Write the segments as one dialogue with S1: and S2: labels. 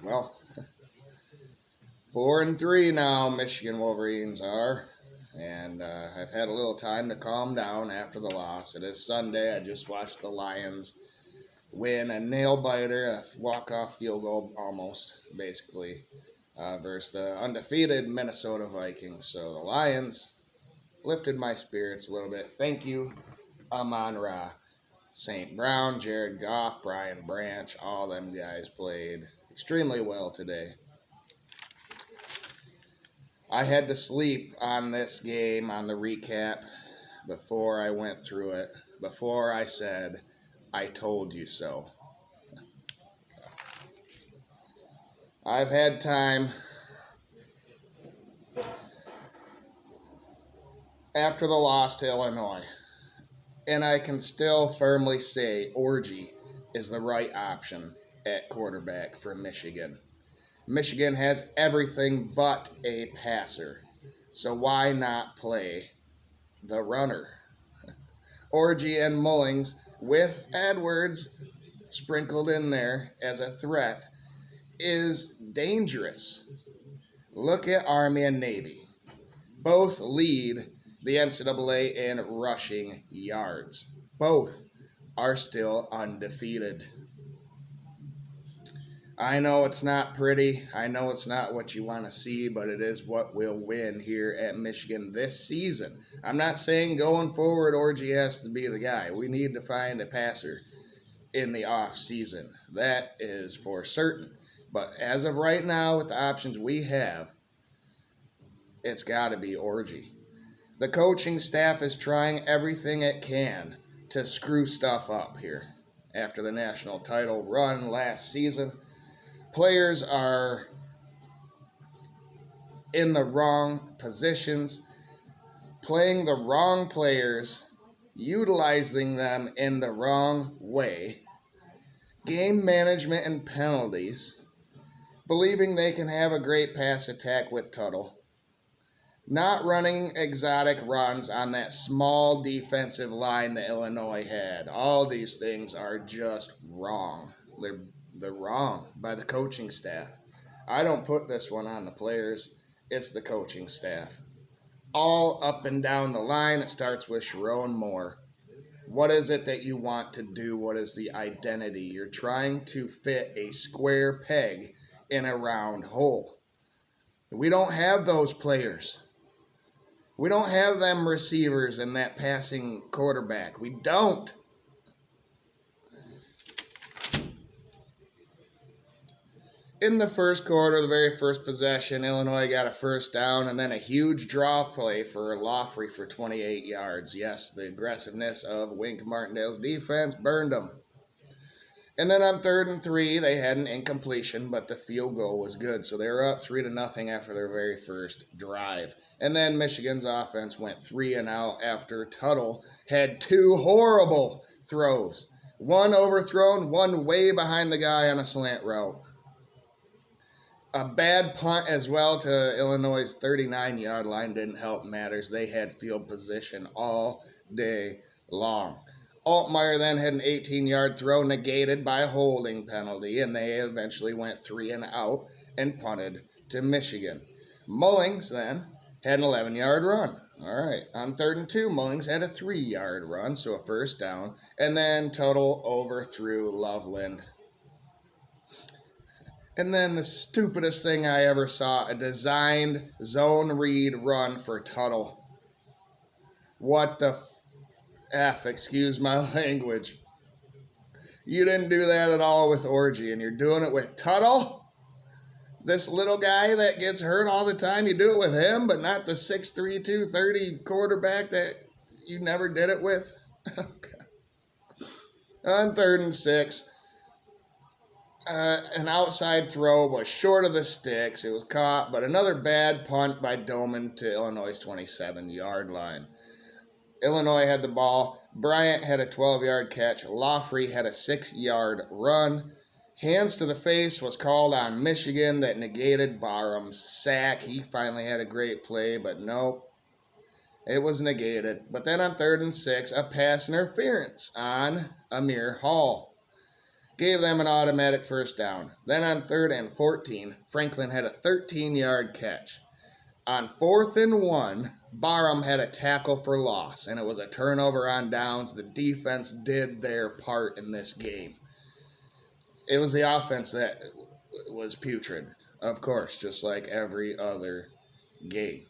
S1: Well, 4-3 now, Michigan Wolverines are. And I've had a little time to calm down after the loss. It is Sunday. I just watched the Lions win a nail biter, a walk-off field goal almost, basically, versus the undefeated Minnesota Vikings. So the Lions lifted my spirits a little bit. Thank you, Amon Ra. St. Brown, Jared Goff, Brian Branch, all them guys played extremely well today. I had to sleep on this game, on the recap, before I went through it, before I said, I told you so. I've had time after the loss to Illinois, and I can still firmly say Orgy is the right option at quarterback for Michigan. Michigan has everything but a passer, so why not play the runner? Orgy and Mullings with Edwards sprinkled in there as a threat is dangerous. Look at Army and Navy. Both lead the NCAA in rushing yards. Both are still undefeated. I know it's not pretty. I know it's not what you want to see, but it is what will win here at Michigan this season. I'm not saying going forward Orgy has to be the guy. We need to find a passer in the off season. That is for certain. But as of right now, with the options we have, it's got to be Orgy. The coaching staff is trying everything it can to screw stuff up here. After the national title run last season, players are in the wrong positions, playing the wrong players, utilizing them in the wrong way, game management and penalties, believing they can have a great pass attack with Tuttle, not running exotic runs on that small defensive line that Illinois had. All these things are just wrong. They're wrong by the coaching staff. I don't put this one on the players. It's the coaching staff. All up and down the line, it starts with Sharon Moore. What is it that you want to do? What is the identity? You're trying to fit a square peg in a round hole. We don't have those players. We don't have them receivers and that passing quarterback. We don't. In the first quarter, the very first possession, Illinois got a first down and then a huge draw play for Laughley for 28 yards. Yes, the aggressiveness of Wink Martindale's defense burned them. And then on 3rd and 3, they had an incompletion, but the field goal was good. So they were up 3-0 after their very first drive. And then Michigan's offense went 3 and out after Tuttle had 2 horrible throws. One overthrown, one way behind the guy on a slant route. A bad punt as well to Illinois' 39-yard line didn't help matters. They had field position all day long. Altmaier then had an 18-yard throw negated by a holding penalty, and they eventually went 3 and out and punted to Michigan. Mullings then had an 11-yard run. All right, on 3rd and 2, Mullings had a 3-yard run, so a first down, and then Tuttle overthrew Loveland. And then the stupidest thing I ever saw, a designed zone read run for Tuttle. What the F, excuse my language. You didn't do that at all with Orgy, and you're doing it with Tuttle? This little guy that gets hurt all the time, you do it with him, but not the 6'3", 230 quarterback that you never did it with? On 3rd and 6, an outside throw was short of the sticks. It was caught, but another bad punt by Doman to Illinois' 27-yard line. Illinois had the ball. Bryant had a 12-yard catch. Laughley had a 6-yard run. Hands to the face was called on Michigan that negated Barham's sack. He finally had a great play, but no, it was negated. But then on 3rd and 6, a pass interference on Amir Hall. gave them an automatic first down. Then on 3rd and 14, Franklin had a 13-yard catch. On 4th and 1, Barham had a tackle for loss, and it was a turnover on downs. The defense did their part in this game. It was the offense that was putrid, of course, just like every other game.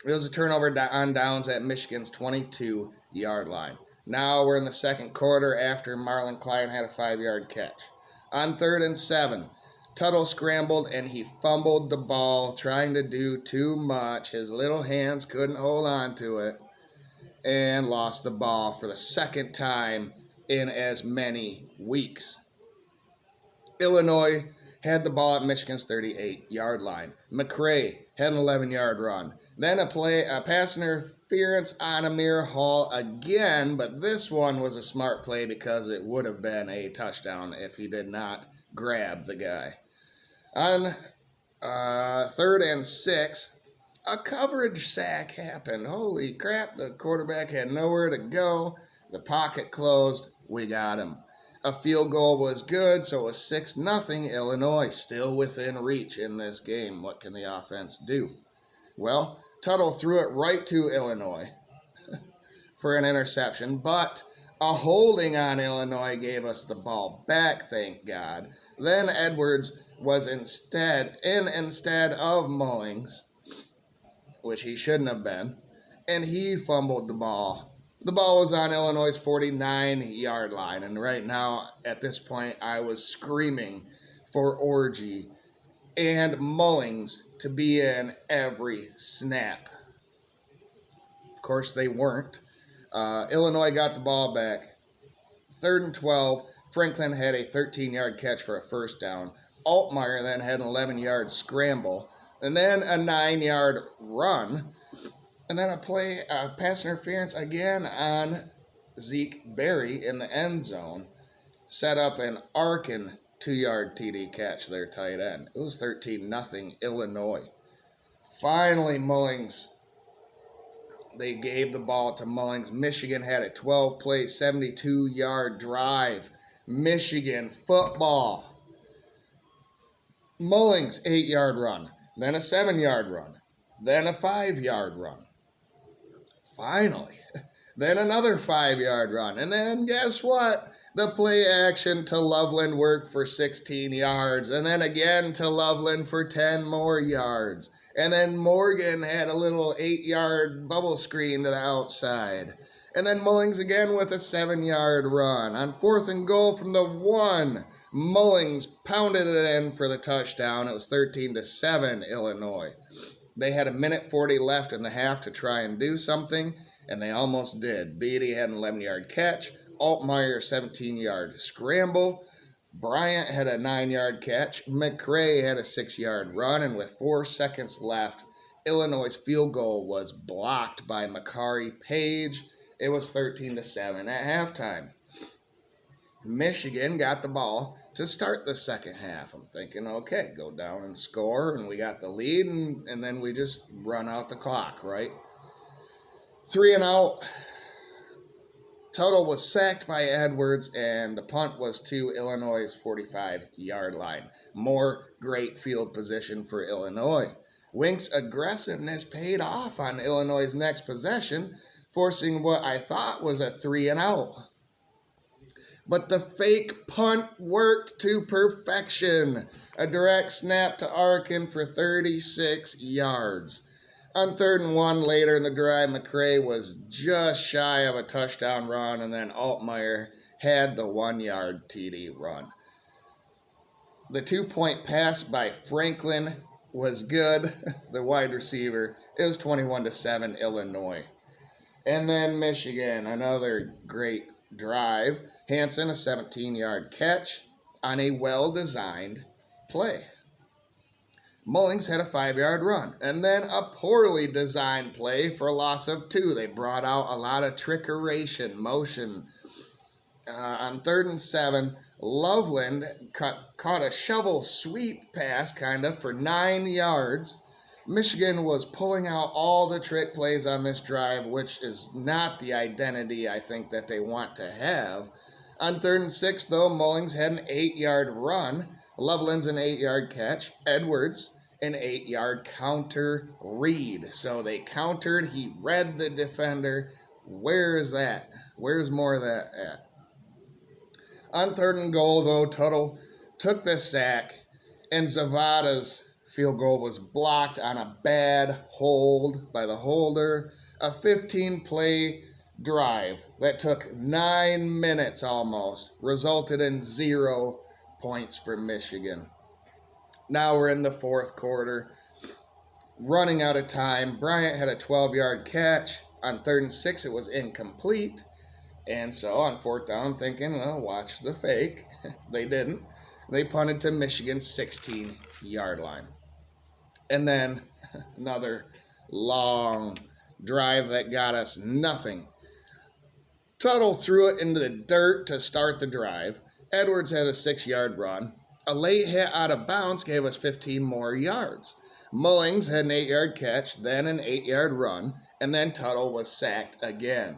S1: It was a turnover on downs at Michigan's 22-yard line. Now we're in the second quarter after Marlon Klein had a 5-yard catch. On 3rd and 7, Tuttle scrambled and he fumbled the ball, trying to do too much. His little hands couldn't hold on to it and lost the ball for the second time in as many weeks. Illinois had the ball at Michigan's 38-yard line. McCray had an 11-yard run. Then a pass interference on Amir Hall again, but this one was a smart play because it would have been a touchdown if he did not grab the guy. On 3rd and 6, a coverage sack happened. Holy crap, the quarterback had nowhere to go. The pocket closed. We got him. A field goal was good, so it was 6-0 Illinois, still within reach in this game. What can the offense do? Well, Tuttle threw it right to Illinois for an interception, but a holding on Illinois gave us the ball back, thank God. Then Edwards was instead of Mullings, which he shouldn't have been, and he fumbled the ball. The ball was on Illinois' 49-yard line, and right now, at this point, I was screaming for Orgy and Mullings to be in every snap. Of course, they weren't. Illinois got the ball back. 3rd and 12, Franklin had a 13-yard catch for a first down. Altmaier then had an 11-yard scramble, and then a 9-yard run, and then a pass interference again on Zeke Berry in the end zone, set up an Arkin 2-yard TD catch, their tight end. It was 13-0 Illinois. Finally, Mullings, they gave the ball to Mullings. Michigan had a 12-play, 72-yard drive. Michigan football. Mullings, 8-yard run, then a 7-yard run, then a 5-yard run. Finally, then another 5-yard run, and then guess what? The play action to Loveland worked for 16 yards, and then again to Loveland for 10 more yards. And then Morgan had a little 8-yard bubble screen to the outside. And then Mullings again with a 7-yard run. On 4th and goal from the 1, Mullings pounded it in for the touchdown. It was 13-7 Illinois. They had 1:40 left in the half to try and do something, and they almost did. Beatty had an 11-yard catch. Altmaier, 17-yard scramble. Bryant had a 9-yard catch. McCray had a 6-yard run, and with 4 seconds left, Illinois' field goal was blocked by Makari Page. It was 13-7 at halftime. Michigan got the ball to start the second half. I'm thinking, okay, go down and score, and we got the lead, and then we just run out the clock, right? 3 and out. Tuttle was sacked by Edwards, and the punt was to Illinois' 45-yard line. More great field position for Illinois. Wink's aggressiveness paid off on Illinois' next possession, forcing what I thought was a 3 and out. But the fake punt worked to perfection. A direct snap to Arkin for 36 yards. On 3rd and 1 later in the drive, McCray was just shy of a touchdown run, and then Altmaier had the 1-yard TD run. The 2-point pass by Franklin was good, the wide receiver. It was 21-7 Illinois. And then Michigan, another great drive. Hansen, a 17-yard catch on a well-designed play. Mullings had a 5-yard run, and then a poorly designed play for a loss of 2. They brought out a lot of trickeration, motion. On 3rd and 7, Loveland caught a shovel sweep pass, kind of, for 9 yards. Michigan was pulling out all the trick plays on this drive, which is not the identity I think that they want to have. On 3rd and 6, though, Mullings had an 8-yard run. Loveland's an 8-yard catch. Edwards, an 8-yard counter read. So they countered. He read the defender. Where is that? Where's more of that at? On 3rd and goal, though, Tuttle took the sack, and Zavada's field goal was blocked on a bad hold by the holder. A 15-play drive that took 9 minutes almost resulted in 0 points for Michigan. Now we're in the 4th quarter. Running out of time, Bryant had a 12-yard catch. On 3rd and 6, it was incomplete. And so on 4th down, thinking, well, watch the fake. They didn't. They punted to Michigan's 16-yard line. And then another long drive that got us nothing. Tuttle threw it into the dirt to start the drive. Edwards had a 6-yard run. A late hit out of bounds gave us 15 more yards. Mullings had an 8-yard catch, then an 8-yard run, and then Tuttle was sacked again.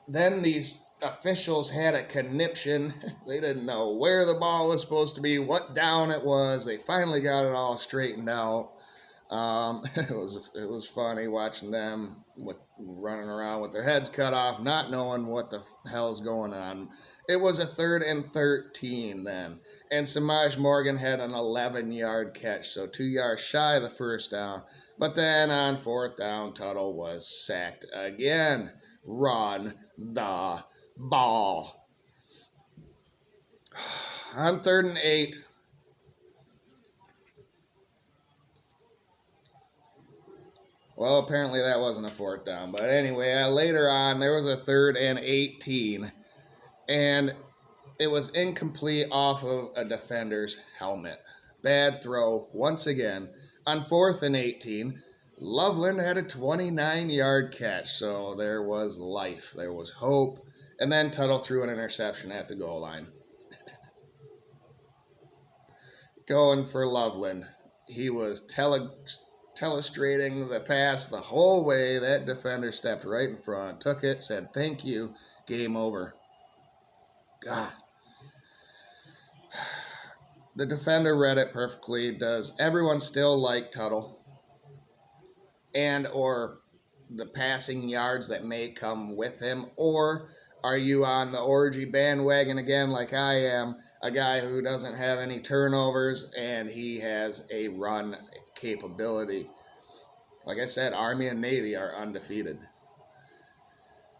S1: Then these officials had a conniption. They didn't know where the ball was supposed to be, what down it was. They finally got it all straightened out. It was funny watching them running around with their heads cut off, not knowing what the hell's going on. It was a 3rd and 13 then, and Samaj Morgan had an 11-yard catch, so 2 yards shy of the first down. But then on 4th down, Tuttle was sacked again. Run the ball. On 3rd and 8. Well, apparently that wasn't a 4th down. But anyway, later on, there was a 3rd and 18. And it was incomplete off of a defender's helmet. Bad throw once again. On 4th and 18, Loveland had a 29-yard catch. So there was life. There was hope. And then Tuttle threw an interception at the goal line. Going for Loveland. He was telestrating the pass the whole way. That defender stepped right in front, took it, said thank you, game over. God. The defender read it perfectly. Does everyone still like Tuttle? And or the passing yards that may come with him? Or are you on the orgy bandwagon again like I am, a guy who doesn't have any turnovers and he has a run capability? Like I said, Army and Navy are undefeated.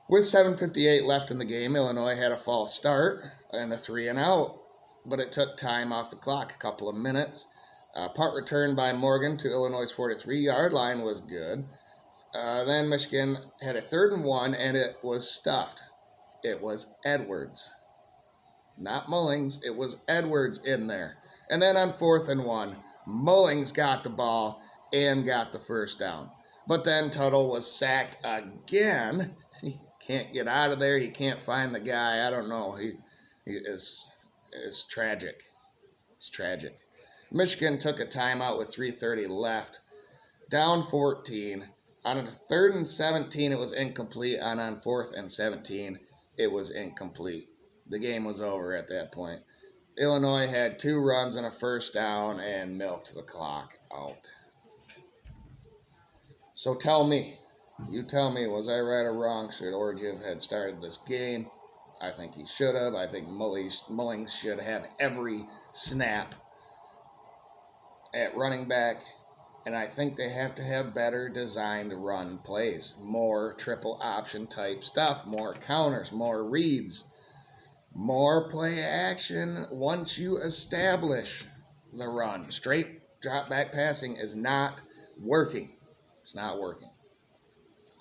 S1: With 7:58 left in the game, Illinois had a false start and a 3-and-out, but it took time off the clock, a couple of minutes. Punt return by Morgan to Illinois' 43-yard line was good. Then Michigan had a 3rd and 1, and it was stuffed. It was Edwards. Not Mullings. It was Edwards in there. And then on 4th and 1, Mullings got the ball and got the first down. But then Tuttle was sacked again. He can't get out of there. He can't find the guy. I don't know. He is tragic. It's tragic. Michigan took a timeout with 3:30 left. Down 14. On a 3rd and 17, it was incomplete. And on 4th and 17, it was incomplete. The game was over at that point. Illinois had 2 runs and a first down and milked the clock out. So tell me, you tell me, was I right or wrong? Should Orgev had started this game? I think he should have. I think Mullings should have every snap at running back. And I think they have to have better designed run plays. More triple option type stuff. More counters. More reads. More play action once you establish the run. Straight drop back passing is not working. It's not working.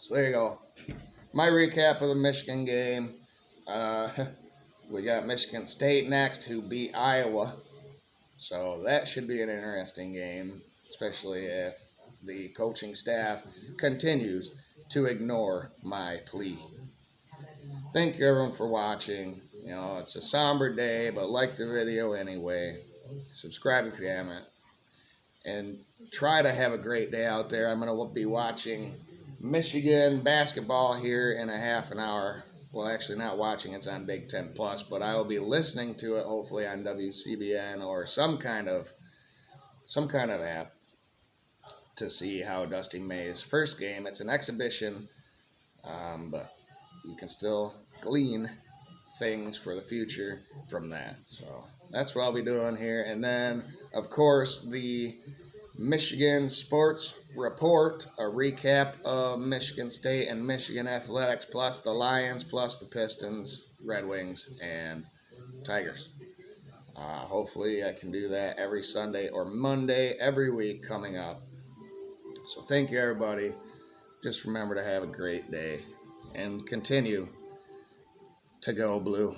S1: So there you go. My recap of the Michigan game. We got Michigan State next, who beat Iowa. So that should be an interesting game, especially if the coaching staff continues to ignore my plea. Thank you, everyone, for watching. You know, it's a somber day, but like the video anyway. Subscribe if you haven't. And try to have a great day out there. I'm going to be watching Michigan basketball here in a half an hour. Well, actually, not watching. It's on Big Ten Plus, but I will be listening to it hopefully on WCBN or some kind of app to see how Dusty May's first game. It's an exhibition, but you can still glean things for the future from that. So that's what I'll be doing here. And then, of course, the Michigan Sports Report, a recap of Michigan State and Michigan athletics, plus the Lions, plus the Pistons, Red Wings, and Tigers. Hopefully, I can do that every Sunday or Monday every week coming up. So, thank you, everybody. Just remember to have a great day and continue to go blue.